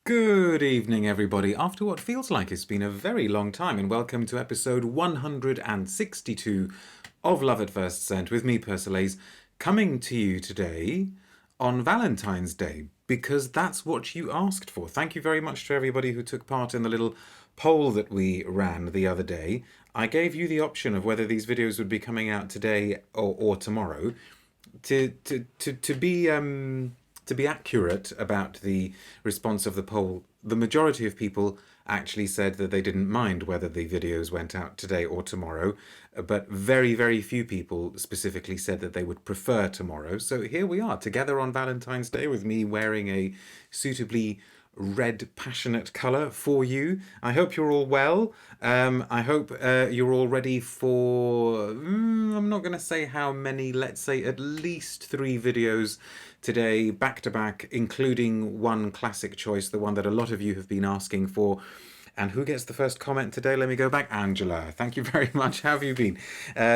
Good evening, everybody. After what feels like it's been a very long time, and welcome to episode 162 of Love at First Scent with me, Persolaise, coming to you today on Valentine's Day, because that's what you asked for. Thank you very much to everybody who took part in the little poll that we ran the other day. I gave you the option of whether these videos would be coming out today or tomorrow. To be accurate about the response of the poll, the majority of people actually said that they didn't mind whether the videos went out today or tomorrow, but very, very few people specifically said that they would prefer tomorrow. So here we are, together on Valentine's Day with me wearing a suitably red passionate colour for you. I hope you're all well. I hope you're all ready for, I'm not going to say how many, let's say at least 3 videos today, back to back, including one classic choice, the one that a lot of you have been asking for. And who gets the first comment today? Let me go back. Angela, thank you very much. How have you been?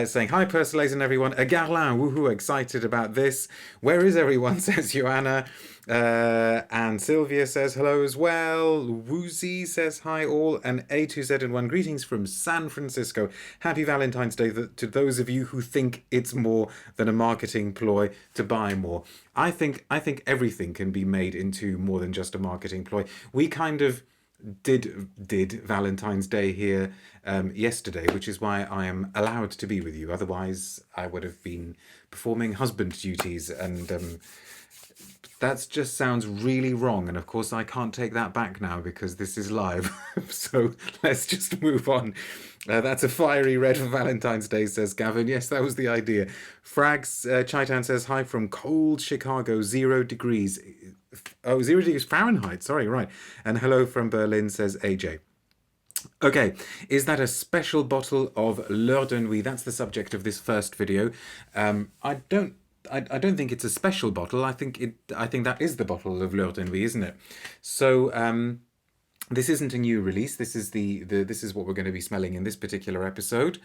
Saying, hi, Persolaise and everyone. A Guerlain, woohoo, excited about this. Where is everyone, says Joanna. And Sylvia says hello as well. Woozy says hi all. And A2Z1, greetings from San Francisco. Happy Valentine's Day to those of you who think it's more than a marketing ploy to buy more. I think everything can be made into more than just a marketing ploy. We kind of did Valentine's Day here yesterday, which is why I am allowed to be with you. Otherwise, I would have been performing husband duties, and that just sounds really wrong. And of course, I can't take that back now because this is live. So let's just move on. That's a fiery red for Valentine's Day, says Gavin. Yes, that was the idea. Frags Chaitan says hi from cold Chicago, 0 degrees. Oh, 0 degrees Fahrenheit. Sorry, right. And hello from Berlin, says AJ. Okay, is that a special bottle of L'Heure De Nuit? That's the subject of this first video. I don't think it's a special bottle. I think that is the bottle of L'Heure De Nuit, isn't it? So this isn't a new release. This is this is what we're going to be smelling in this particular episode.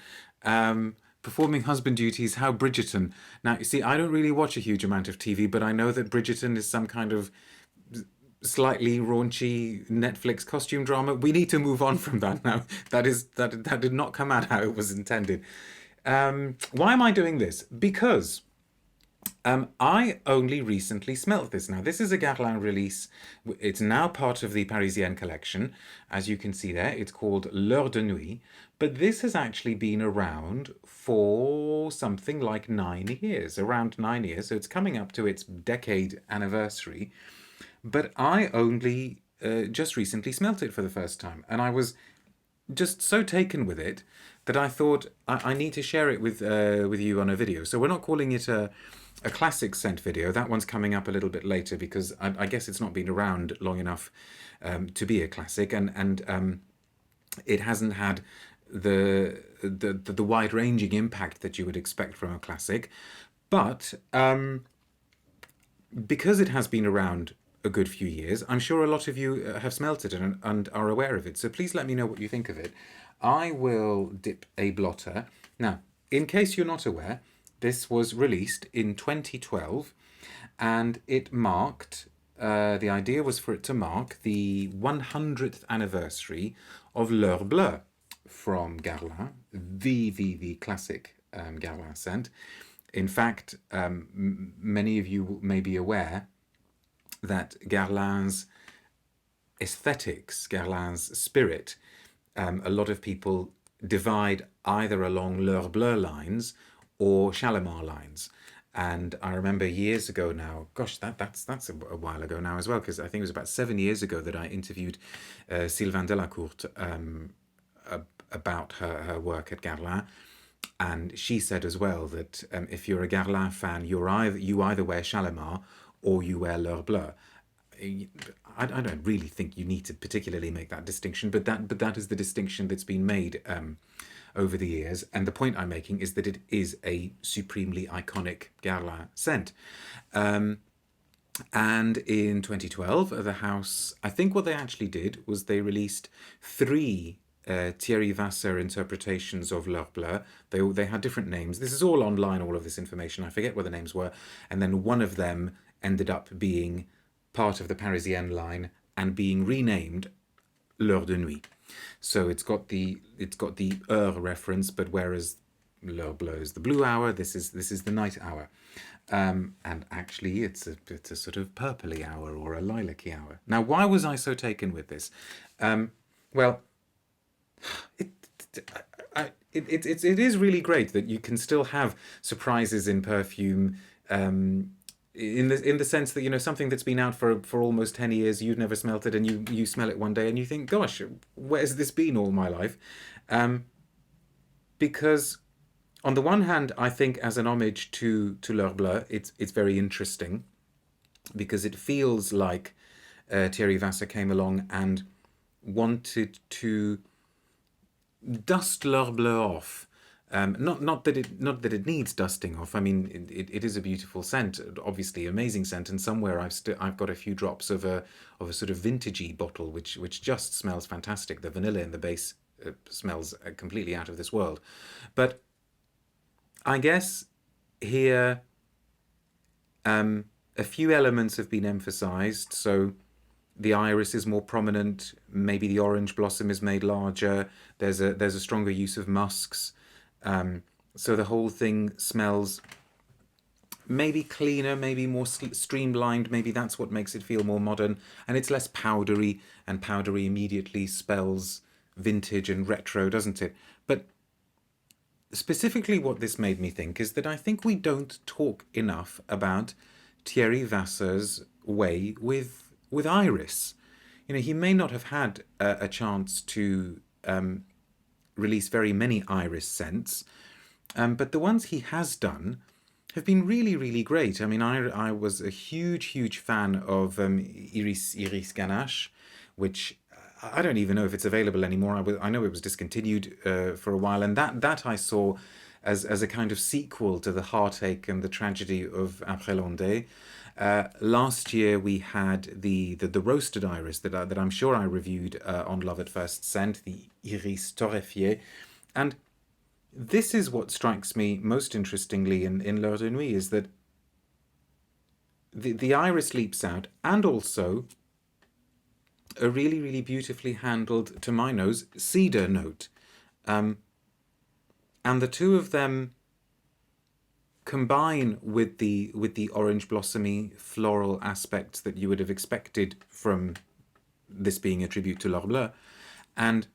Performing husband duties, how Bridgerton. Now, you see, I don't really watch a huge amount of TV, but I know that Bridgerton is some kind of slightly raunchy Netflix costume drama. We need to move on from that now. That did not come out how it was intended. Why am I doing this? Because I only recently smelt this. Now, this is a Guerlain release. It's now part of the Parisienne collection. As you can see there, it's called L'Heure De Nuit. But this has actually been around for something like 9 years, around 9 years. So it's coming up to its decade anniversary. But I only just recently smelt it for the first time. And I was just so taken with it that I thought I need to share it with you on a video. So we're not calling it a classic scent video. That one's coming up a little bit later because I guess it's not been around long enough to be a classic, and it hasn't had the wide-ranging impact that you would expect from a classic. But because it has been around a good few years, I'm sure a lot of you have smelt it and are aware of it. So please let me know what you think of it. I will dip a blotter. Now, in case you're not aware, this was released in 2012, and it marked, the idea was for it to mark the 100th anniversary of L'Heure Bleue from Guerlain, the classic Guerlain scent. In fact, many of you may be aware that Guerlain's aesthetics, Guerlain's spirit, a lot of people divide either along L'Heure Bleue lines or Shalimar lines. And I remember years ago now, gosh, that's a while ago now as well, because I think it was about 7 years ago that I interviewed Sylvain Delacourte about her work at Guerlain. And she said as well that if you're a Guerlain fan, you either wear Shalimar or you wear L'Heure Bleue. I don't really think you need to particularly make that distinction, but that is the distinction that's been made over the years. And the point I'm making is that it is a supremely iconic Guerlain scent. And in 2012, the house, I think what they actually did was they released 3 Thierry Wasser interpretations of L'Heure Bleue. They had different names. This is all online, all of this information. I forget what the names were. And then one of them ended up being part of the Parisienne line and being renamed L'Heure De Nuit. So it's got the heure reference, but whereas L'Heure Bleue is the blue hour, this is the night hour. And actually, it's a sort of purpley hour or a lilac-y hour. Now, why was I so taken with this? Well, it is really great that you can still have surprises in perfume. In the sense that, you know, something that's been out for almost 10 years, you've never smelt it, and you smell it one day and you think, gosh, where's this been all my life? Because on the one hand, I think as an homage to L'Heure Bleue, it's very interesting because it feels like Thierry Wasser came along and wanted to dust L'Heure Bleue off. Not that it needs dusting off. I mean, it is a beautiful scent, obviously amazing scent. And somewhere I've got a few drops of a sort of vintagey bottle, which just smells fantastic. The vanilla in the base smells completely out of this world. But I guess here a few elements have been emphasized. So the iris is more prominent. Maybe the orange blossom is made larger. There's a stronger use of musks. So the whole thing smells maybe cleaner, maybe more streamlined. Maybe that's what makes it feel more modern. And it's less powdery, and powdery immediately spells vintage and retro, doesn't it? But specifically what this made me think is that I think we don't talk enough about Thierry Wasser's way with iris. You know, he may not have had a chance to release very many iris scents, but the ones he has done have been really, really great. I mean, I was a huge fan of Iris Ganache, which I don't even know if it's available anymore. I know it was discontinued for a while, and that I saw as a kind of sequel to the heartache and the tragedy of Après l'Ondée. Last year we had the roasted iris that I'm sure I reviewed on Love at First Scent, the Iris torréfié, and this is what strikes me most interestingly in L'Heure de Nuit, is that the iris leaps out, and also a really, really beautifully handled, to my nose, cedar note. And the two of them combine with the orange blossomy floral aspects that you would have expected from this being a tribute to L'Heure Bleue, and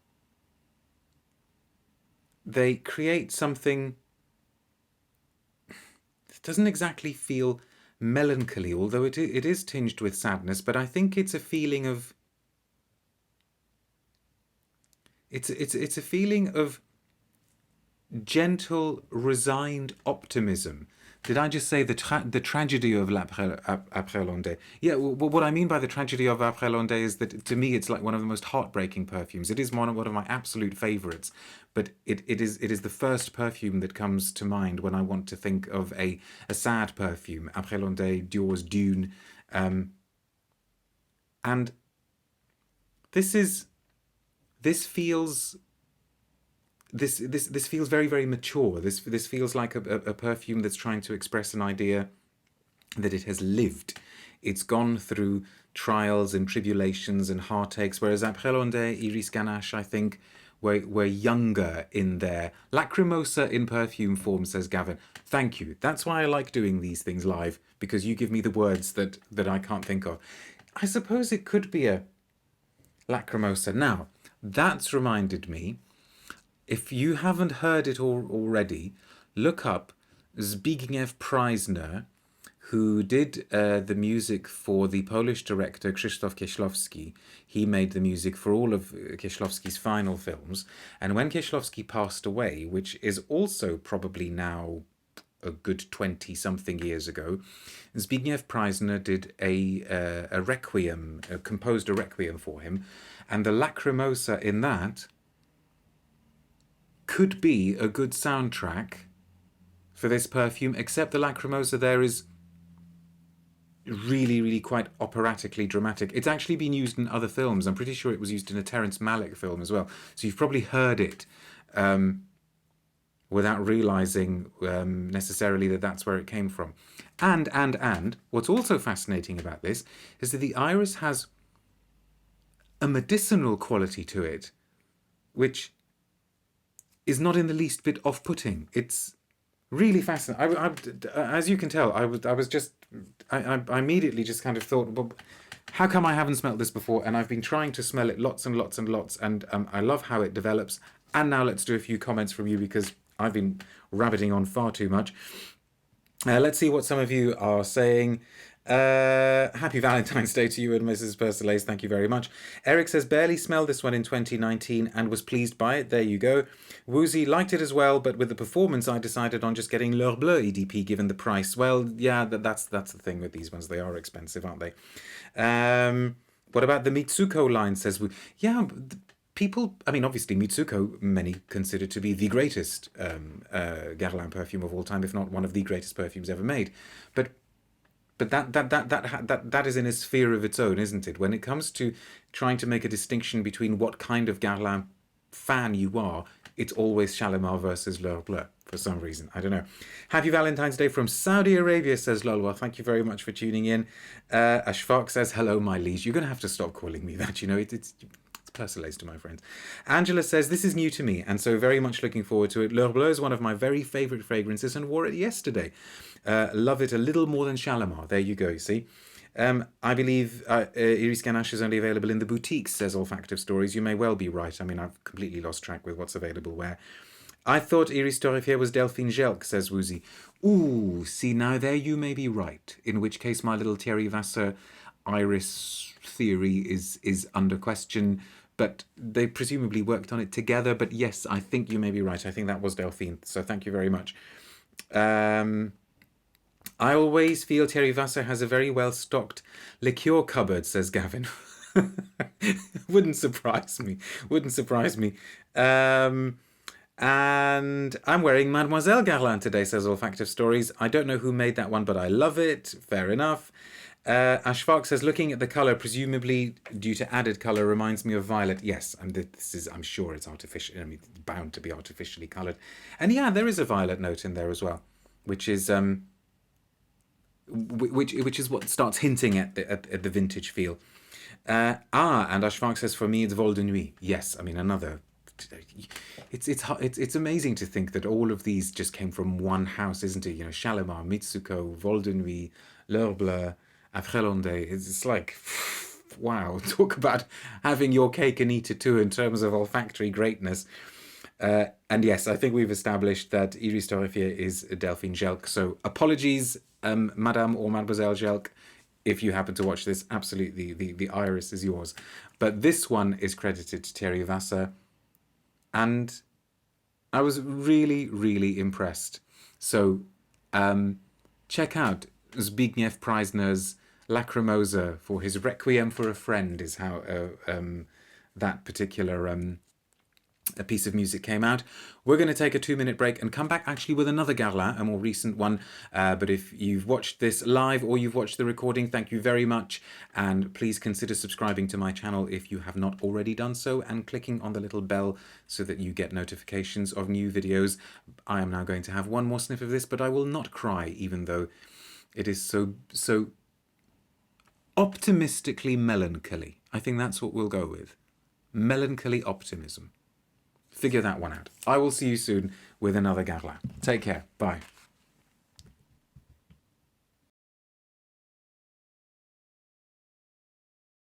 they create something that doesn't exactly feel melancholy, although it is tinged with sadness, but I think it's a feeling of it's a feeling of gentle, resigned optimism. Did I just say the tragedy of Après l'Ondée? Yeah, what I mean by the tragedy of Après l'Ondée is that, to me, it's like one of the most heartbreaking perfumes. It is one of my absolute favourites, but it is the first perfume that comes to mind when I want to think of a sad perfume. Après l'Ondée, Dior's Dune, and this feels very, very mature. This feels like a perfume that's trying to express an idea that it has lived. It's gone through trials and tribulations and heartaches, whereas Après l'Ondée, Iris Ganache, I think, were younger in their lacrimosa in perfume form, says Gavin. Thank you. That's why I like doing these things live, because you give me the words that I can't think of. I suppose it could be a lacrimosa. Now, that's reminded me, if you haven't heard it already, look up Zbigniew Preisner, who did the music for the Polish director Krzysztof Kieślowski. He made the music for all of Kieślowski's final films. And when Kieślowski passed away, which is also probably now a good 20-something years ago, Zbigniew Preisner did a requiem, composed a requiem for him. And the lacrimosa in that could be a good soundtrack for this perfume, except the lacrimosa there is really, really quite operatically dramatic. It's actually been used in other films. I'm pretty sure it was used in a Terrence Malick film as well. So you've probably heard it without realising necessarily that that's where it came from. And what's also fascinating about this is that the iris has a medicinal quality to it, which is not in the least bit off-putting. It's really fascinating. As you can tell, I immediately just kind of thought, well, how come I haven't smelt this before? And I've been trying to smell it lots and lots and lots, and I love how it develops. And now let's do a few comments from you, because I've been rabbiting on far too much. Let's see what some of you are saying. Happy Valentine's Day to you and Mrs. Persolaise. Thank you very much. Eric says, barely smelled this one in 2019 and was pleased by it. There you go. Woozy liked it as well, but with the performance, I decided on just getting L'Heure Bleue EDP given the price. Well, yeah, that's the thing with these ones. They are expensive, aren't they? What about the Mitsuko line, says yeah, people, I mean, obviously Mitsuko, many consider to be the greatest Guerlain perfume of all time, if not one of the greatest perfumes ever made. But that is in a sphere of its own, isn't it? When it comes to trying to make a distinction between what kind of Guerlain fan you are, it's always Shalimar versus L'Heure Bleue for some reason. I don't know. Happy Valentine's Day from Saudi Arabia, says Lol. Well, thank you very much for tuning in. Ashfaq says, hello, my liege. You're going to have to stop calling me that. You know, it's Persolaise to my friends. Angela says, this is new to me, and so very much looking forward to it. L'Heure Bleue is one of my very favourite fragrances and wore it yesterday. Love it a little more than Shalimar. There you go, you see. I believe Iris Ganache is only available in the boutiques, says Olfactive Stories. You may well be right. I mean, I've completely lost track with what's available where. I thought Iris Torrefier was Delphine Gelk, says Woozy. Ooh, see, now there you may be right. In which case my little Thierry Wasser iris theory is under question. But they presumably worked on it together. But yes, I think you may be right. I think that was Delphine. So thank you very much. I always feel Thierry Wasser has a very well-stocked liqueur cupboard, says Gavin. Wouldn't surprise me. Wouldn't surprise me. And I'm wearing Mademoiselle Guerlain today, says Olfactive Stories. I don't know who made that one, but I love it. Fair enough. Ashfaq says, looking at the colour, presumably due to added colour, reminds me of violet. Yes, and this is, I'm sure it's artificial. I mean, it's bound to be artificially coloured. And yeah, there is a violet note in there as well, which is which is what starts hinting at the vintage feel. And Ashfaq says, for me, it's Vol de Nuit. Yes, I mean, another. It's amazing to think that all of these just came from one house, isn't it? You know, Shalimar, Mitsuko, Vol de Nuit, L'Heure Bleue, Après Londe. It's like, wow, talk about having your cake and eat it too in terms of olfactory greatness. And yes, I think we've established that Iris Torrefier is Delphine Gelk. So apologies, Madame or Mademoiselle Gelk, if you happen to watch this. Absolutely, the iris is yours. But this one is credited to Thierry Wasser. And I was really, really impressed. So check out Zbigniew Preisner's Lacrimosa for his Requiem for a Friend is how that particular a piece of music came out. We're going to take a 2-minute break and come back actually with another Guerlain, a more recent one. But if you've watched this live or you've watched the recording, thank you very much. And please consider subscribing to my channel if you have not already done so, and clicking on the little bell so that you get notifications of new videos. I am now going to have one more sniff of this, but I will not cry, even though it is so optimistically melancholy. I think that's what we'll go with. Melancholy optimism. Figure that one out. I will see you soon with another Guerlain. Take care. Bye.